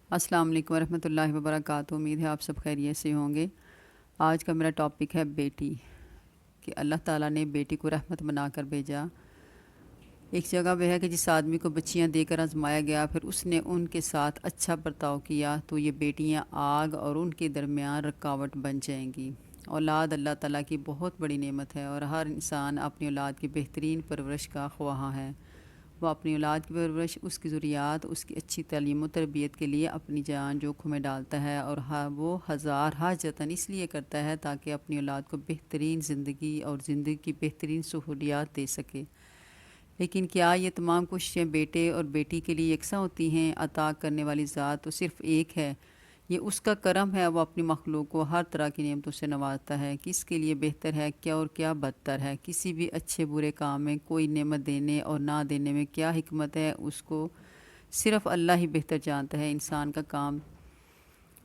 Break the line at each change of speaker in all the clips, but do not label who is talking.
السلام علیکم ورحمۃ اللہ وبرکاتہ۔ امید ہے آپ سب خیریت سے ہوں گے۔ آج کا میرا ٹاپک ہے بیٹی، کہ اللہ تعالیٰ نے بیٹی کو رحمت بنا کر بھیجا۔ ایک جگہ وہ ہے کہ جس آدمی کو بچیاں دے کر آزمایا گیا، پھر اس نے ان کے ساتھ اچھا برتاؤ کیا تو یہ بیٹیاں آگ اور ان کے درمیان رکاوٹ بن جائیں گی۔ اولاد اللہ تعالیٰ کی بہت بڑی نعمت ہے اور ہر انسان اپنی اولاد کی بہترین پرورش کا خواہاں ہے۔ وہ اپنی اولاد کی پرورش، اس کی ضروریات، اس کی اچھی تعلیم و تربیت کے لیے اپنی جان جوکھوں میں ڈالتا ہے، اور وہ ہزارہا جتن اس لیے کرتا ہے تاکہ اپنی اولاد کو بہترین زندگی اور زندگی کی بہترین سہولیات دے سکے۔ لیکن کیا یہ تمام کوششیں بیٹے اور بیٹی کے لیے یکساں ہوتی ہیں؟ عطا کرنے والی ذات تو صرف ایک ہے۔ یہ اس کا کرم ہے، وہ اپنی مخلوق کو ہر طرح کی نعمتوں سے نوازتا ہے۔ کس کے لیے بہتر ہے کیا اور کیا بدتر ہے؟ کسی بھی اچھے برے کام میں کوئی نعمت دینے اور نہ دینے میں کیا حکمت ہے، اس کو صرف اللہ ہی بہتر جانتا ہے۔ انسان کا کام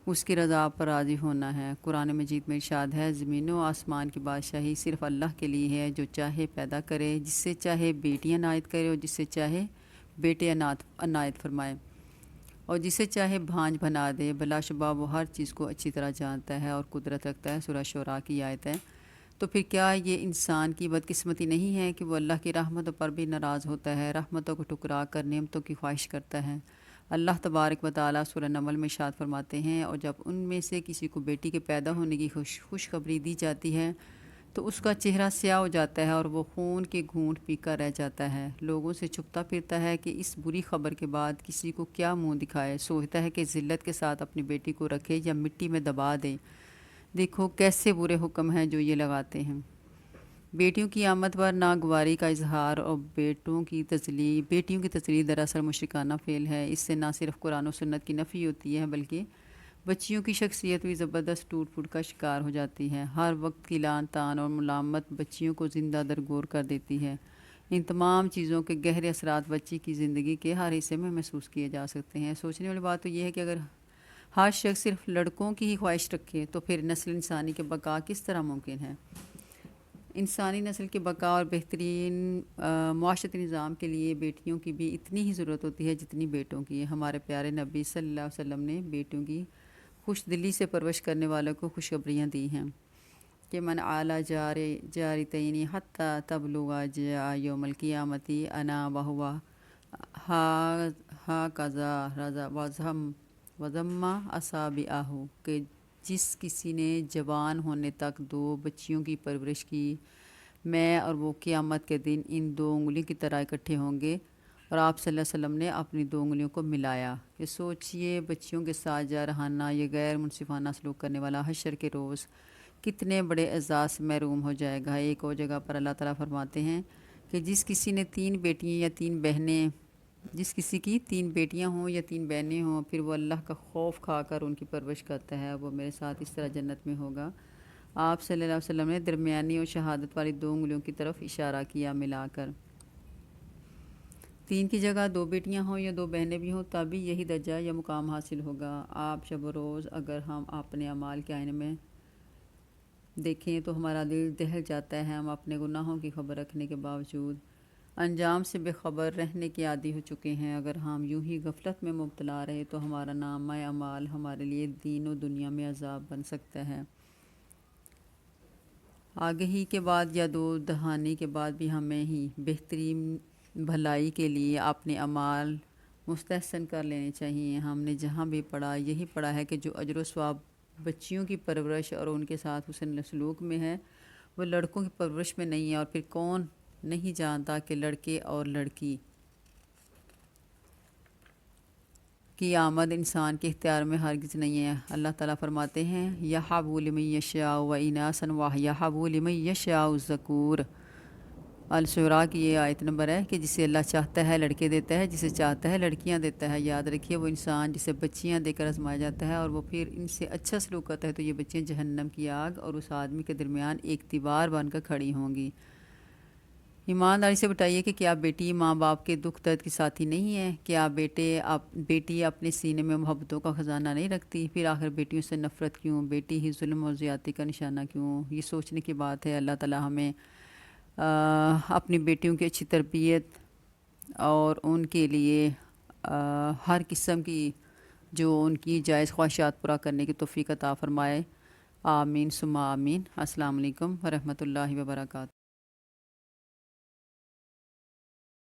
اس کی رضا پر راضی ہونا ہے۔ قرآن مجید میں ارشاد ہے، زمین و آسمان کی بادشاہی صرف اللہ کے لیے ہے، جو چاہے پیدا کرے، جس سے چاہے بیٹیاں عنایت کرے اور جس سے چاہے بیٹے عنایت فرمائے، اور جسے چاہے بھانج بنا دے۔ بلا شبہ وہ ہر چیز کو اچھی طرح جانتا ہے اور قدرت رکھتا ہے۔ سورہ شعراء کی آیت ہے۔ تو پھر کیا یہ انسان کی بدقسمتی نہیں ہے کہ وہ اللہ کی رحمتوں پر بھی ناراض ہوتا ہے، رحمتوں کو ٹکرا کر نعمتوں کی خواہش کرتا ہے؟ اللہ تبارک و تعالیٰ سورہ نمل میں ارشاد فرماتے ہیں، اور جب ان میں سے کسی کو بیٹی کے پیدا ہونے کی خوشخبری دی جاتی ہے تو اس کا چہرہ سیاہ ہو جاتا ہے اور وہ خون کے گھونٹ پی کر رہ جاتا ہے۔ لوگوں سے چھپتا پھرتا ہے کہ اس بری خبر کے بعد کسی کو کیا منہ دکھائے۔ سوچتا ہے کہ ذلت کے ساتھ اپنی بیٹی کو رکھے یا مٹی میں دبا دے۔ دیکھو کیسے برے حکم ہیں جو یہ لگاتے ہیں۔ بیٹیوں کی آمد پر ناگواری کا اظہار اور بیٹیوں کی تذلیل دراصل مشرکانہ فعل ہے۔ اس سے نہ صرف قرآن و سنت کی نفی ہوتی ہے بلکہ بچیوں کی شخصیت بھی زبردست ٹوٹ پھوٹ کا شکار ہو جاتی ہے۔ ہر وقت کی لعن طعن اور ملامت بچیوں کو زندہ درگور کر دیتی ہے۔ ان تمام چیزوں کے گہرے اثرات بچی کی زندگی کے ہر حصے میں محسوس کیے جا سکتے ہیں۔ سوچنے والی بات تو یہ ہے کہ اگر ہر شخص صرف لڑکوں کی ہی خواہش رکھے تو پھر نسل انسانی کے بقا کس طرح ممکن ہے؟ انسانی نسل کے بقا اور بہترین معاشرتی نظام کے لیے بیٹیوں کی بھی اتنی ہی ضرورت ہوتی ہے جتنی بیٹوں کی ہے۔ ہمارے پیارے نبی صلی اللہ علیہ وسلم نے بیٹیوں کی خوش دلی سے پرورش کرنے والوں کو خوشخبریاں دی ہیں کہ من اعلیٰ جارتین حتی تبلغ یوم القیامتی انا وہوا ہا کذا رضا وضمہ اصابعہ، کہ جس کسی نے جوان ہونے تک 2 بچیوں کی پرورش کی، میں اور وہ قیامت کے دن ان 2 انگلیوں کی طرح اکٹھے ہوں گے۔ اور آپ صلی اللہ علیہ وسلم نے اپنی 2 انگلیوں کو ملایا کہ سوچئے بچیوں کے ساتھ جارحانہ یہ غیر منصفانہ سلوک کرنے والا حشر کے روز کتنے بڑے اعزاز سے محروم ہو جائے گا۔ ایک اور جگہ پر اللہ تعالیٰ فرماتے ہیں کہ جس کسی نے 3 بیٹیاں یا 3 بہنیں جس کسی کی 3 بیٹیاں ہوں یا 3 بہنیں ہوں، پھر وہ اللہ کا خوف کھا کر ان کی پرورش کرتا ہے، وہ میرے ساتھ اس طرح جنت میں ہوگا۔ آپ صلی اللہ علیہ وسلم نے درمیانی اور شہادت والی 2 انگلیوں کی طرف اشارہ کیا ملا کر۔ 3 کی جگہ 2 بیٹیاں ہوں یا 2 بہنیں بھی ہوں تب بھی یہی درجہ یا مقام حاصل ہوگا۔ آپ شب و روز اگر ہم اپنے اعمال کے آئینے میں دیکھیں تو ہمارا دل دہل جاتا ہے۔ ہم اپنے گناہوں کی خبر رکھنے کے باوجود انجام سے بے خبر رہنے کے عادی ہو چکے ہیں۔ اگر ہم یوں ہی غفلت میں مبتلا رہے تو ہمارا نامہ اعمال ہمارے لیے دین و دنیا میں عذاب بن سکتا ہے۔ آگہی کے بعد یا 2 دہانی کے بعد بھی ہمیں ہی بہترین بھلائی کے لیے اپنے اعمال مستحسن کر لینے چاہیے۔ ہم نے جہاں بھی پڑھا یہی پڑھا ہے کہ جو اجر و ثواب بچیوں کی پرورش اور ان کے ساتھ حسن سلوک میں ہے وہ لڑکوں کی پرورش میں نہیں ہے۔ اور پھر کون نہیں جانتا کہ لڑکے اور لڑکی کی آمد انسان کے اختیار میں ہرگز نہیں ہے۔ اللہ تعالیٰ فرماتے ہیں یَہَبُ لِمَن یَشَاءُ وَإِنَاثًا وَیَہَبُ لِمَن یَشَاءُ الذُّکُورَ۔ الشعراء کی یہ آیت نمبر ہے کہ جسے اللہ چاہتا ہے لڑکے دیتا ہے، جسے چاہتا ہے لڑکیاں دیتا ہے۔ یاد رکھیے وہ انسان جسے بچیاں دے کر آزمایا جاتا ہے اور وہ پھر ان سے اچھا سلوک کرتا ہے تو یہ بچیاں جہنم کی آگ اور اس آدمی کے درمیان ایک دیوار بن کر کھڑی ہوں گی۔ ایمانداری سے بتائیے کہ کیا بیٹی ماں باپ کے دکھ درد کی ساتھی نہیں ہے؟ کیا بیٹی اپنے سینے میں محبتوں کا خزانہ نہیں رکھتی؟ پھر آخر بیٹیوں سے نفرت کیوں؟ بیٹی ہی ظلم اور زیادتی کا نشانہ کیوں؟ یہ سوچنے کی بات ہے۔ اللہ تعالیٰ ہمیں اپنی بیٹیوں کی اچھی تربیت اور ان کے لیے ہر قسم کی جو ان کی جائز خواہشات پورا کرنے کی توفیق عطا فرمائے۔ آمین ثم آمین۔ السلام علیکم ورحمۃ اللہ وبرکاتہ۔